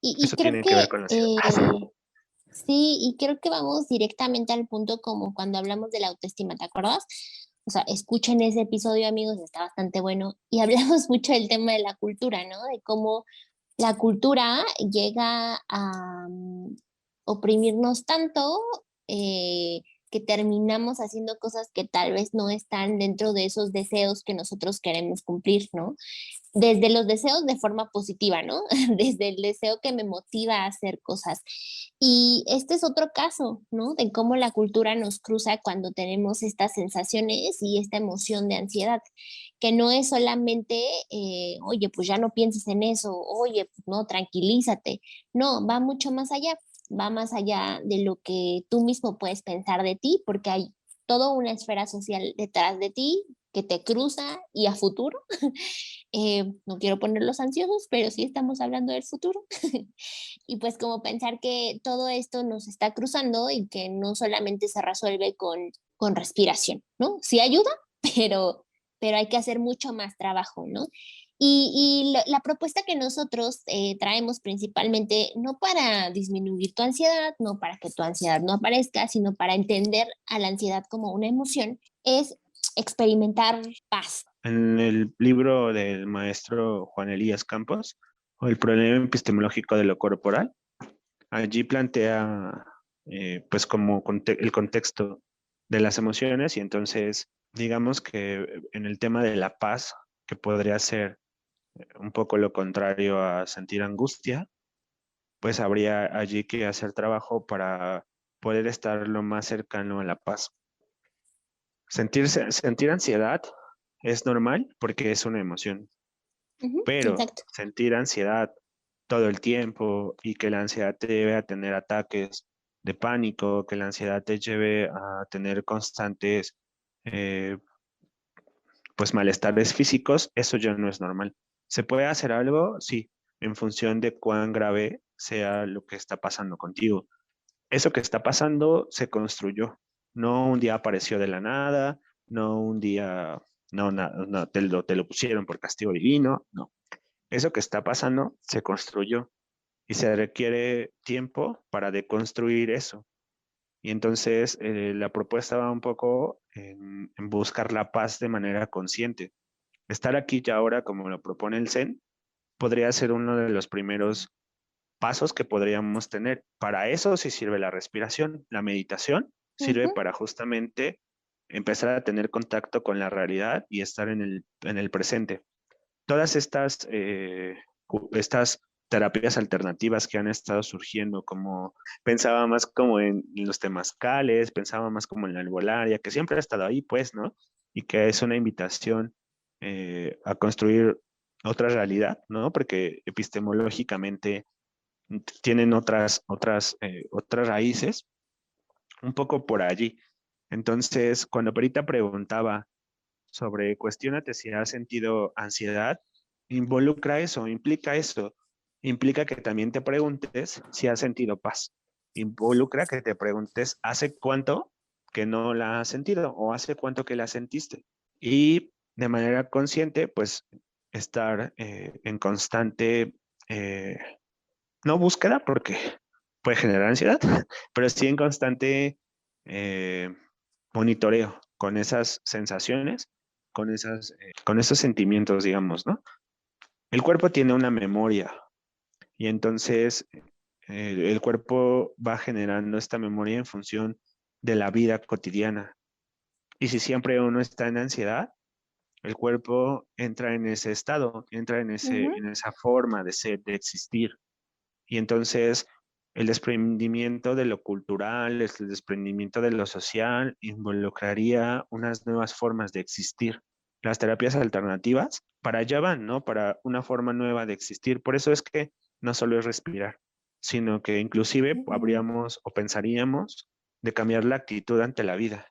Y Eso creo tiene que que ver con la ansiedad. sí, y creo que vamos directamente al punto como cuando hablamos de la autoestima, ¿te acuerdas? O sea, escuchen ese episodio, amigos, está bastante bueno. Y hablamos mucho del tema de la cultura, ¿no? De cómo la cultura llega a oprimirnos tanto eh, que terminamos haciendo cosas que tal vez no están dentro de esos deseos que nosotros queremos cumplir, ¿no? Desde los deseos de forma positiva, ¿no? Desde el deseo que me motiva a hacer cosas. Y este es otro caso, ¿no? De cómo la cultura nos cruza cuando tenemos estas sensaciones y esta emoción de ansiedad, que no es solamente, oye, pues ya no pienses en eso, oye, pues no, tranquilízate. No, va mucho más allá, va más allá de lo que tú mismo puedes pensar de ti, porque hay toda una esfera social detrás de ti que te cruza y a futuro. No quiero ponerlos ansiosos, pero sí estamos hablando del futuro. Y pues como pensar que todo esto nos está cruzando y que no solamente se resuelve con con respiración, ¿no? Sí ayuda, pero hay que hacer mucho más trabajo, ¿no? La propuesta que nosotros traemos principalmente, no para disminuir tu ansiedad, no para que tu ansiedad no aparezca, sino para entender a la ansiedad como una emoción, es experimentar paz. En el libro del maestro Juan Elías Campos, o El problema epistemológico de lo corporal, allí plantea pues como el contexto de las emociones y entonces digamos que en el tema de la paz, que podría ser un poco lo contrario a sentir angustia, pues habría allí que hacer trabajo para poder estar lo más cercano a la paz. Sentir ansiedad es normal porque es una emoción, Ujú, pero exacto. sentir ansiedad todo el tiempo y que la ansiedad te lleve a tener ataques de pánico, que la ansiedad te lleve a tener constantes eh, pues malestares físicos, eso ya no es normal. ¿Se puede hacer algo? Sí, en función de cuán grave sea lo que está pasando contigo. Eso que está pasando se construyó, no un día apareció de la nada, no un día, no te lo pusieron por castigo divino, no. Eso que está pasando se construyó y se requiere tiempo para deconstruir eso. Y entonces la propuesta va un poco en buscar la paz de manera consciente. Estar aquí y ahora, como lo propone el Zen, podría ser uno de los primeros pasos que podríamos tener. Para eso sí sirve la respiración. La meditación sirve Ujú, para justamente empezar a tener contacto con la realidad y estar en el presente. Todas estas terapias alternativas que han estado surgiendo, como pensaba más como en los temazcales, pensaba más como en la albolaria, que siempre ha estado ahí, pues, ¿no? Y que es una invitación a construir otra realidad, ¿no? Porque epistemológicamente tienen otras raíces, un poco por allí. Entonces, cuando Perita preguntaba sobre cuestiónate si has sentido ansiedad, involucra eso, implica eso, implica que también te preguntes si has sentido paz, involucra que te preguntes hace cuánto que no la has sentido o hace cuánto que la sentiste. Y de manera consciente, pues estar en constante, eh, no búsqueda, porque puede generar ansiedad, pero sí en constante eh, monitoreo con esas sensaciones, con esos sentimientos, digamos, ¿no? El cuerpo tiene una memoria y entonces el cuerpo va generando esta memoria en función de la vida cotidiana. Y si siempre uno está en ansiedad, el cuerpo entra en ese estado, entra ujú. en esa forma de ser, de existir. Y entonces el desprendimiento de lo cultural, el desprendimiento de lo social, involucraría unas nuevas formas de existir. Las terapias alternativas para allá van, ¿no? Para una forma nueva de existir. Por eso es que no solo es respirar, sino que inclusive Mm, habríamos o pensaríamos de cambiar la actitud ante la vida.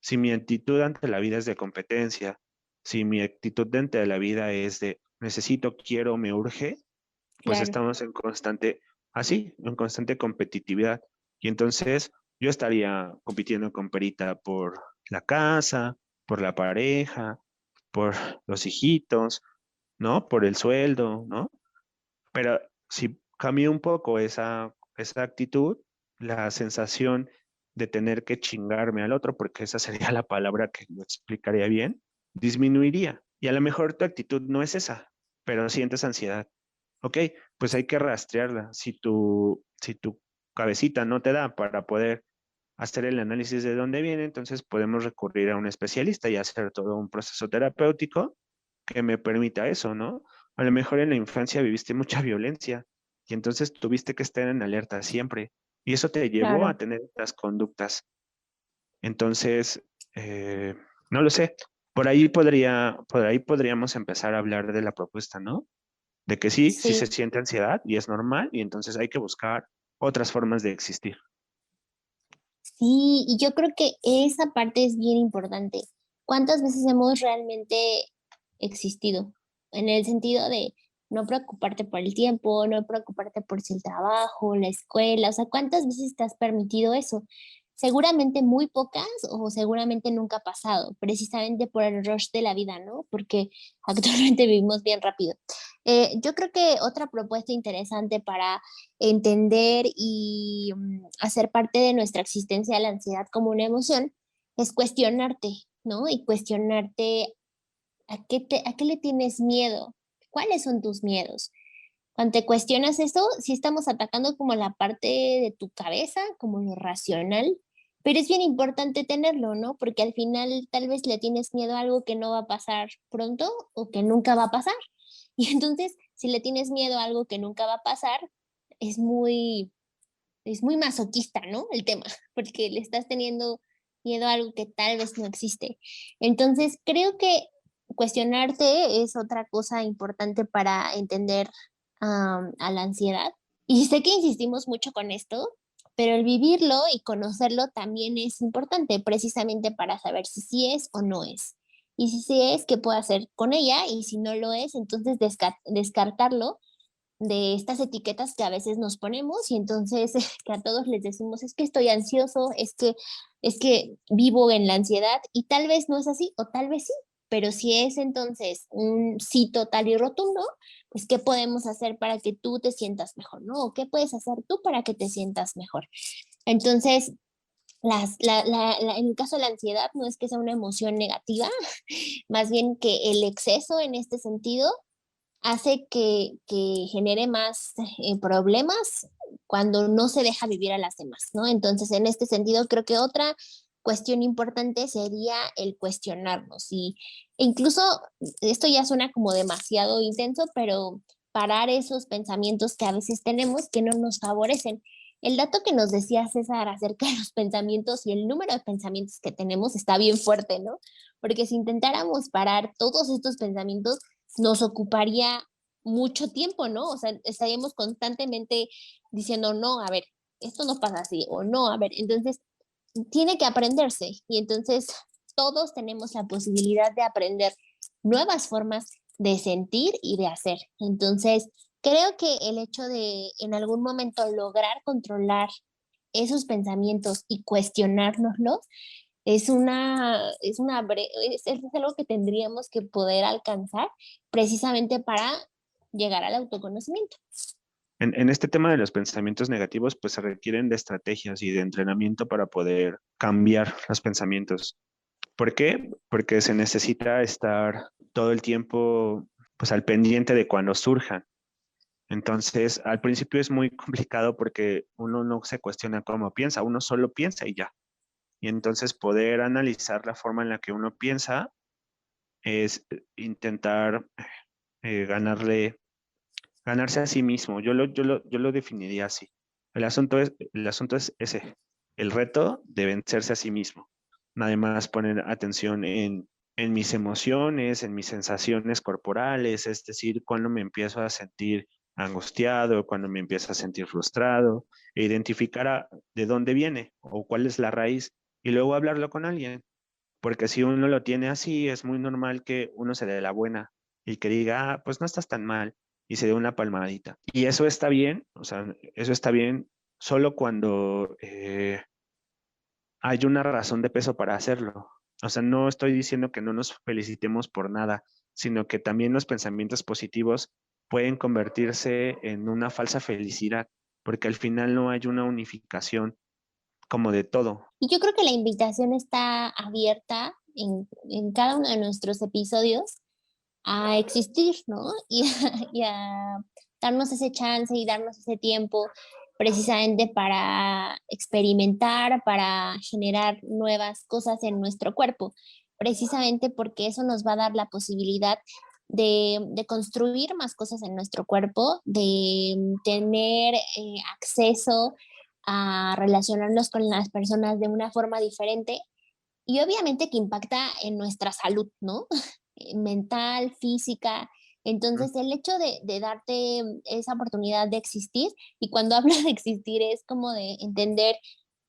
Si mi actitud ante la vida es de competencia, si mi actitud ante la vida es de necesito, quiero, me urge, pues claro. estamos en constante competitividad. Y entonces yo estaría compitiendo con Perita por la casa, por la pareja, por los hijitos, ¿no? Por el sueldo, ¿no? Pero si cambio un poco esa actitud, la sensación de tener que chingarme al otro, porque esa sería la palabra que lo explicaría bien, disminuiría. Y a lo mejor tu actitud no es esa, pero sientes ansiedad. Ok, pues hay que rastrearla. Si tu cabecita no te da para poder hacer el análisis de dónde viene, entonces podemos recurrir a un especialista y hacer todo un proceso terapéutico que me permita eso, ¿no? A lo mejor en la infancia viviste mucha violencia y entonces tuviste que estar en alerta siempre y eso te llevó a Claro. tener estas conductas. Entonces, eh, no lo sé. Por ahí podríamos empezar a hablar de la propuesta, ¿no? De que sí, sí se Sí, siente ansiedad y es normal y entonces hay que buscar otras formas de existir. sí, y yo creo que esa parte es bien importante. ¿Cuántas veces hemos realmente existido? En el sentido de no preocuparte por el tiempo, no preocuparte por si el trabajo, la escuela, o sea, ¿cuántas veces te has permitido eso? seguramente muy pocas o seguramente nunca ha pasado, precisamente por el rush de la vida, ¿no? Porque actualmente vivimos bien rápido. Yo creo que otra propuesta interesante para entender y hacer parte de nuestra existencia la ansiedad como una emoción es cuestionarte, ¿no? Y cuestionarte a qué le tienes miedo, cuáles son tus miedos. Cuando te cuestionas eso, sí estamos atacando como la parte de tu cabeza, como lo racional, pero es bien importante tenerlo, ¿no? Porque al final tal vez le tienes miedo a algo que no va a pasar pronto o que nunca va a pasar. Y entonces, si le tienes miedo a algo que nunca va a pasar, es muy, es muy masoquista, ¿no? El tema, porque le estás teniendo miedo a algo que tal vez no existe. Entonces, creo que cuestionarte es otra cosa importante para entender a la ansiedad. Y sé que insistimos mucho con esto, pero el vivirlo y conocerlo también es importante, precisamente para saber si sí es o no es. Y si sí es, ¿qué puedo hacer con ella? Y si no lo es, entonces descartarlo de estas etiquetas que a veces nos ponemos y entonces que a todos les decimos, es que estoy ansioso, es que vivo en la ansiedad y tal vez no es así o tal vez sí, pero si es entonces un sí total y rotundo, pues ¿qué podemos hacer para que tú te sientas mejor, ¿no? ¿O qué puedes hacer tú para que te sientas mejor? Entonces, en el caso de la ansiedad no es que sea una emoción negativa, más bien que el exceso en este sentido hace que genere más problemas cuando no se deja vivir a las demás, ¿no? Entonces, en este sentido, creo que otra cuestión importante sería el cuestionarnos y e incluso esto ya suena como demasiado intenso, pero parar esos pensamientos que a veces tenemos que no nos favorecen. El dato que nos decía César acerca de los pensamientos y el número de pensamientos que tenemos está bien fuerte, ¿no? Porque si intentáramos parar todos estos pensamientos, nos ocuparía mucho tiempo, ¿no? O sea, estaríamos constantemente diciendo, no, a ver, esto no pasa así, o no, a ver, entonces tiene que aprenderse y entonces todos tenemos la posibilidad de aprender nuevas formas de sentir y de hacer. Entonces, creo que el hecho de en algún momento lograr controlar esos pensamientos y cuestionárnoslos es algo que tendríamos que poder alcanzar precisamente para llegar al autoconocimiento. En este tema de los pensamientos negativos, pues se requieren de estrategias y de entrenamiento para poder cambiar los pensamientos. ¿Por qué? Porque se necesita estar todo el tiempo pues al pendiente de cuando surjan. Entonces, al principio es muy complicado porque uno no se cuestiona cómo piensa, uno solo piensa y ya. Y entonces poder analizar la forma en la que uno piensa es intentar ganarse a sí mismo. Yo lo definiría así. El asunto es ese, el reto de vencerse a sí mismo. Nada más poner atención en mis emociones, en mis sensaciones corporales, es decir, cuando me empiezo a sentir angustiado, cuando me empiezo a sentir frustrado, e identificar de dónde viene o cuál es la raíz y luego hablarlo con alguien. Porque si uno lo tiene así, es muy normal que uno se dé la buena y que diga, ah, pues no estás tan mal y se dé una palmadita. Y eso está bien, o sea, eso está bien solo cuando hay una razón de peso para hacerlo. O sea, no estoy diciendo que no nos felicitemos por nada, sino que también los pensamientos positivos pueden convertirse en una falsa felicidad, porque al final no hay una unificación como de todo. Y yo creo que la invitación está abierta en cada uno de nuestros episodios a existir, ¿no? Y a darnos ese chance y darnos ese tiempo precisamente para experimentar, para generar nuevas cosas en nuestro cuerpo, precisamente porque eso nos va a dar la posibilidad de construir más cosas en nuestro cuerpo, de tener acceso a relacionarnos con las personas de una forma diferente y obviamente que impacta en nuestra salud, ¿no? Mental, física. Entonces, el hecho de darte esa oportunidad de existir, y cuando hablo de existir es como de entender,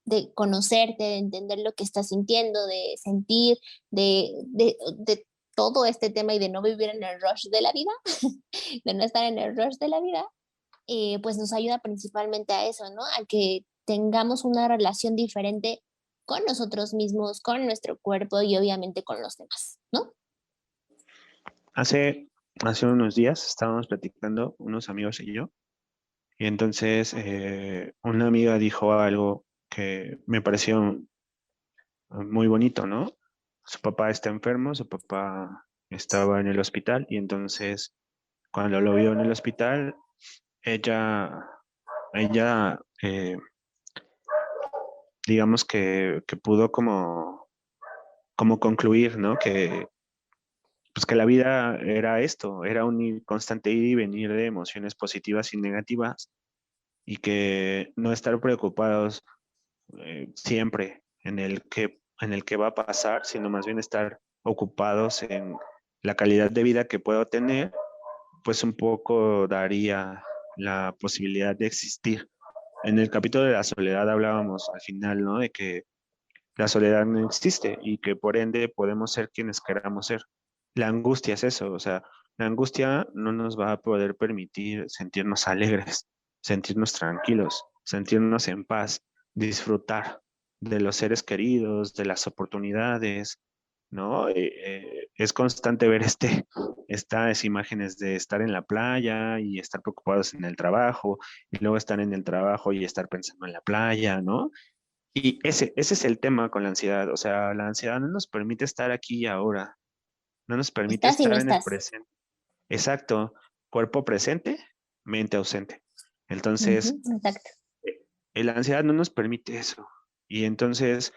de conocerte, de entender lo que estás sintiendo, de sentir, de todo este tema y de no vivir en el rush de la vida, de no estar en el rush de la vida, pues nos ayuda principalmente a eso, ¿no? A que tengamos una relación diferente con nosotros mismos, con nuestro cuerpo y obviamente con los demás, ¿no? Hace unos días estábamos platicando unos amigos y yo, y entonces una amiga dijo algo que me pareció muy bonito, ¿no? Su papá está enfermo, su papá estaba en el hospital y entonces cuando lo vio en el hospital, ella, ella digamos que pudo como concluir, ¿no? Que, pues que la vida era esto, era un constante ir y venir de emociones positivas y negativas y que no estar preocupados siempre en el que va a pasar, sino más bien estar ocupados en la calidad de vida que puedo tener, pues un poco daría la posibilidad de existir. En el capítulo de la soledad hablábamos al final, ¿no? De que la soledad no existe y que por ende podemos ser quienes queramos ser. La angustia es eso, o sea, la angustia no nos va a poder permitir sentirnos alegres, sentirnos tranquilos, sentirnos en paz, disfrutar de los seres queridos, de las oportunidades, ¿no? Es constante ver estas imágenes de estar en la playa y estar preocupados en el trabajo, y luego estar en el trabajo y estar pensando en la playa, ¿no? Y ese es el tema con la ansiedad. O sea, la ansiedad no nos permite estar aquí y ahora, no nos permite Estás y no estar en el estás. presente. Exacto, cuerpo presente, mente ausente. Entonces, Ujú, exacto. la ansiedad no nos permite eso. Y entonces,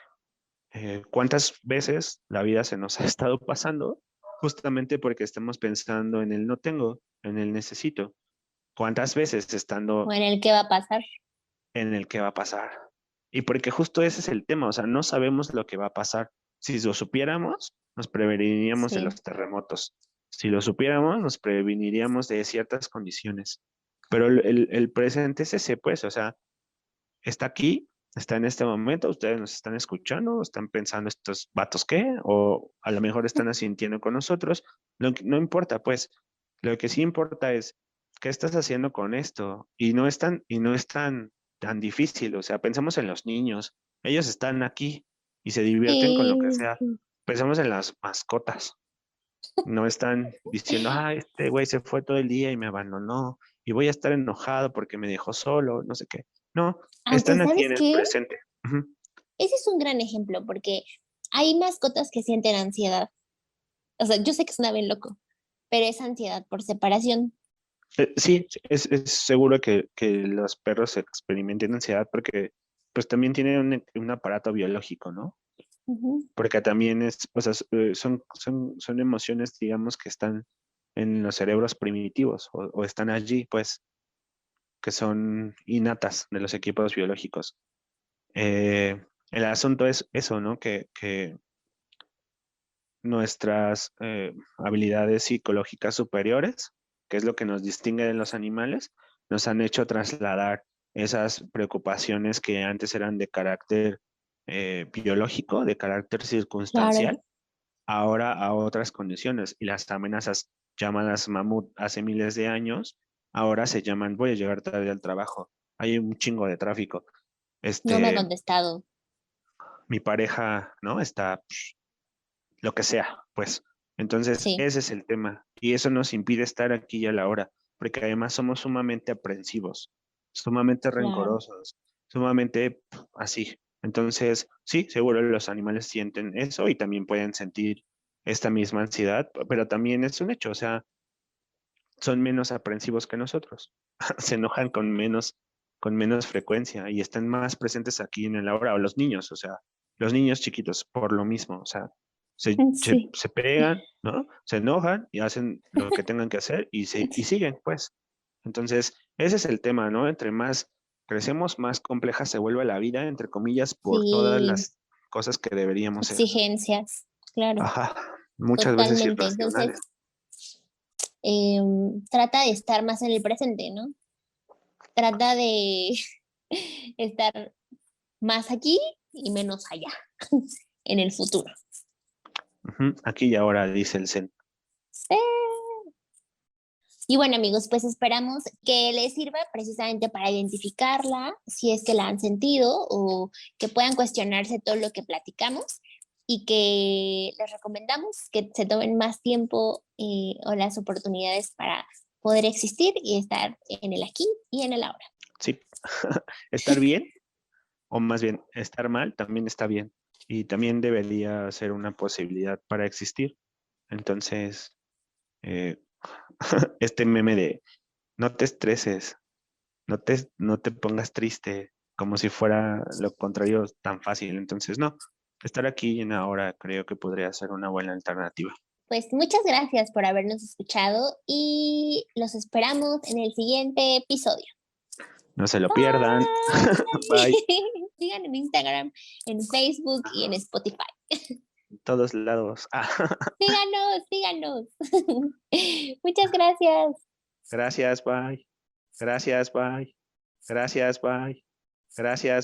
¿cuántas veces la vida se nos ha estado pasando justamente porque estamos pensando en el no tengo, en el necesito? ¿Cuántas veces O estando en el qué va a pasar. en el que va a pasar? Y porque justo ese es el tema, o sea, no sabemos lo que va a pasar. Si lo supiéramos, nos preveniríamos de Sí. los terremotos. Si lo supiéramos, nos preveniríamos de ciertas condiciones. Pero el presente es ese, pues, o sea, está aquí, está en este momento, ustedes nos están escuchando, están pensando estos vatos qué, o a lo mejor están asintiendo con nosotros. No importa, pues, lo que sí importa es qué estás haciendo con esto. Y no es tan difícil. O sea, pensamos en los niños, ellos están aquí y se divierten con lo que Sí, sea. sí. Pensamos en las mascotas. No están diciendo, este güey se fue todo el día y me abandonó y voy a estar enojado porque me dejó solo, no sé qué. No, Aunque, están aquí ¿sabes en el qué? presente. Ujú. Ese es un gran ejemplo porque hay mascotas que sienten ansiedad. O sea, yo sé que suena bien loco, pero es ansiedad por separación. Sí, es seguro que los perros experimenten ansiedad porque pues también tienen un aparato biológico, ¿no? Ujú. Porque también o sea, son emociones, digamos, que están en los cerebros primitivos o están allí, pues, que son innatas de los equipos biológicos. El asunto es eso, ¿no? Que nuestras habilidades psicológicas superiores, que es lo que nos distingue de los animales, nos han hecho trasladar esas preocupaciones que antes eran de carácter biológico, de carácter Claro. circunstancial, ahora a otras condiciones. Y las amenazas llamadas mamut hace miles de años, ahora se llaman voy a llegar tarde al trabajo, hay un chingo de tráfico. No me ha Este, contestado. mi pareja, ¿no? Está lo que sea, pues. Entonces, Sí, ese es el tema. Y eso nos impide estar aquí y a la hora, porque además somos sumamente aprensivos, sumamente claro. rencorosos, sumamente así. Entonces, sí, seguro los animales sienten eso y también pueden sentir esta misma ansiedad, pero también es un hecho, o sea, son menos aprensivos que nosotros. Se enojan con menos frecuencia y están más presentes aquí en el ahora, o los niños, o sea, los niños chiquitos, por lo mismo, o sea, Sí. se pegan, ¿no? Se enojan y hacen lo que tengan que hacer y siguen, pues. Entonces, ese es el tema, ¿no? Entre más crecemos, más compleja se vuelve la vida, entre comillas, por todas Sí, las cosas que deberíamos ser. exigencias, claro, Ajá, muchas veces totalmente. Entonces, irracionales. trata de estar más en el presente, ¿no? Trata de estar más aquí y menos allá, en el futuro. Ujú, aquí y ahora, dice el Zen. Sí. Y bueno, amigos, pues esperamos que les sirva precisamente para identificarla, si es que la han sentido o que puedan cuestionarse todo lo que platicamos y que les recomendamos que se tomen más tiempo o las oportunidades para poder existir y estar en el aquí y en el ahora. Sí, estar bien o más bien estar mal también está bien y también debería ser una posibilidad para existir. Entonces, eh, este meme de no te estreses, no te pongas triste, como si fuera lo contrario tan fácil. Entonces, no, estar aquí y en ahora creo que podría ser una buena alternativa. Pues muchas gracias por habernos escuchado y los esperamos en el siguiente episodio. No se lo pierdan. Bye. Bye. Sigan en Instagram, en Facebook y en Spotify. En todos lados. Síganos, síganos. Muchas gracias. Gracias, bye. Gracias, bye. Gracias, bye. Gracias.